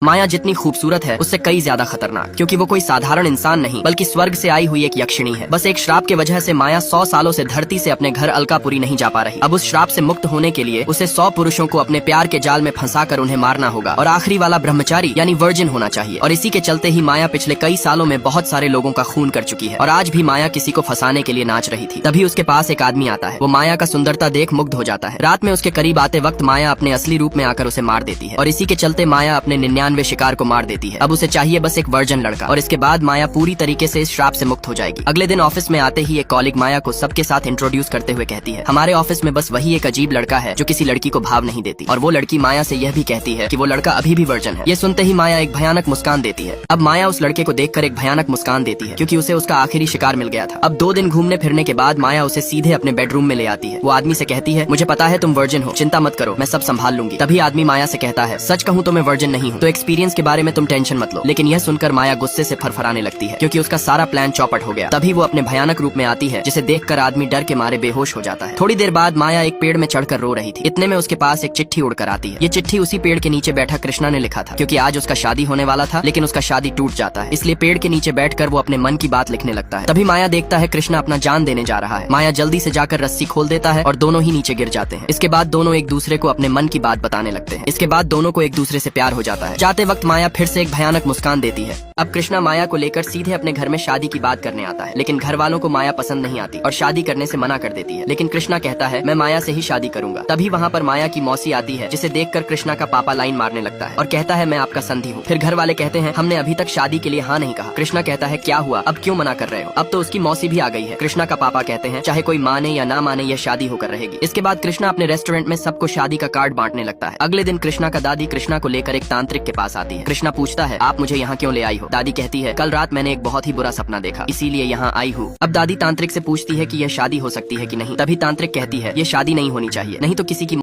माया जितनी खूबसूरत है उससे कई ज्यादा खतरनाक, क्योंकि वो कोई साधारण इंसान नहीं बल्कि स्वर्ग से आई हुई एक यक्षिणी है। बस एक श्राप के वजह से माया 100 सालों से धरती से अपने घर अलकापुरी नहीं जा पा रही। अब उस श्राप से मुक्त होने के लिए उसे 100 पुरुषों को अपने प्यार के जाल में फंसाकर उन्हें मारना होगा और आखिरी वाला ब्रह्मचारी यानी वर्जिन होना चाहिए। और इसी के चलते ही माया पिछले कई सालों में बहुत सारे लोगों का खून कर चुकी है और आज भी माया किसी को फंसाने के लिए नाच रही थी। तभी उसके पास एक आदमी आता है। वो माया का सुंदरता देख मुग्ध हो जाता है। रात में उसके करीब आते वक्त माया अपने असली रूप में आकर उसे मार देती है और इसी के चलते माया अपने 99 शिकार को मार देती है। अब उसे चाहिए बस एक वर्जन लड़का और इसके बाद माया पूरी तरीके से इस श्राप से मुक्त हो जाएगी। अगले दिन ऑफिस में आते ही एक कॉलिग माया को सबके साथ इंट्रोड्यूस करते हुए कहती है, हमारे ऑफिस में बस वही एक अजीब लड़का है जो किसी लड़की को भाव नहीं देती। और वो लड़की माया से यह भी कहती है कि वो लड़का अभी भी वर्जन है। ये सुनते ही माया एक भयानक मुस्कान देती है। अब माया उस लड़के को देखकर एक भयानक मुस्कान देती है क्योंकि उसे उसका आखिरी शिकार मिल गया था। अब 2 दिन घूमने फिरने के बाद माया उसे सीधे अपने बेडरूम में ले आती है। वो आदमी से कहती है, मुझे पता है तुम वर्जन हो, चिंता मत करो, मैं सब संभाल लूंगी। तभी आदमी माया से कहता है, सच कहूँ तो मैं वर्जन नहीं हूँ, तो एक्सपीरियंस के बारे में तुम टेंशन मत लो। लेकिन यह सुनकर माया गुस्से से फरफराने लगती है क्योंकि उसका सारा प्लान चौपट हो गया। तभी वो अपने भयानक रूप में आती है जिसे देखकर आदमी डर के मारे बेहोश हो जाता है। थोड़ी देर बाद माया एक पेड़ में चढ़कर रो रही थी। इतने में उसके पास एक चिट्ठी उड़कर आती है। ये चिट्ठी उसी पेड़ के नीचे बैठा कृष्णा ने लिखा था क्योंकि आज उसका शादी होने वाला था, लेकिन उसका शादी टूट जाता है। इसलिए पेड़ के नीचे बैठकर वो अपने मन की बात लिखने लगता है। तभी माया देखता है कृष्णा अपना जान देने जा रहा है। माया जल्दी से जाकर रस्सी खोल देता है और दोनों ही नीचे गिर जाते हैं। इसके बाद दोनों एक दूसरे को अपने मन की बात बताने लगते हैं। इसके बाद दोनों को एक दूसरे से प्यार हो जाता है। जाते वक्त माया फिर से एक भयानक मुस्कान देती है। अब कृष्णा माया को लेकर सीधे अपने घर में शादी की बात करने आता है, लेकिन घर वालों को माया पसंद नहीं आती और शादी करने से मना कर देती है। लेकिन कृष्णा कहता है, मैं माया से ही शादी करूंगा। तभी वहाँ पर माया की मौसी आती है जिसे देखकर कृष्णा का पापा लाइन मारने लगता है और कहता है, मैं आपका संधि हूँ। फिर घर वाले कहते हैं, हमने अभी तक शादी के लिए हाँ नहीं कहा। कृष्णा कहता है, क्या हुआ, अब क्यों मना कर रहे हो? अब तो उसकी मौसी भी आ गई है। कृष्णा का पापा कहते हैं, चाहे कोई माने या ना माने यह शादी होकर रहेगी। इसके बाद कृष्णा अपने रेस्टोरेंट में सबको शादी का कार्ड बांटने लगता है। अगले दिन कृष्णा का दादी कृष्णा को लेकर एक तांत्रिक के पास आती है। कृष्णा पूछता है, आप मुझे यहाँ क्यों ले आई हो? दादी कहती है, कल रात मैंने एक बहुत ही बुरा सपना देखा, इसीलिए यहाँ आई हूँ। अब दादी तांत्रिक से पूछती है कि यह शादी हो सकती है कि नहीं। तभी तांत्रिक कहती है, ये शादी नहीं होनी चाहिए, नहीं तो किसी की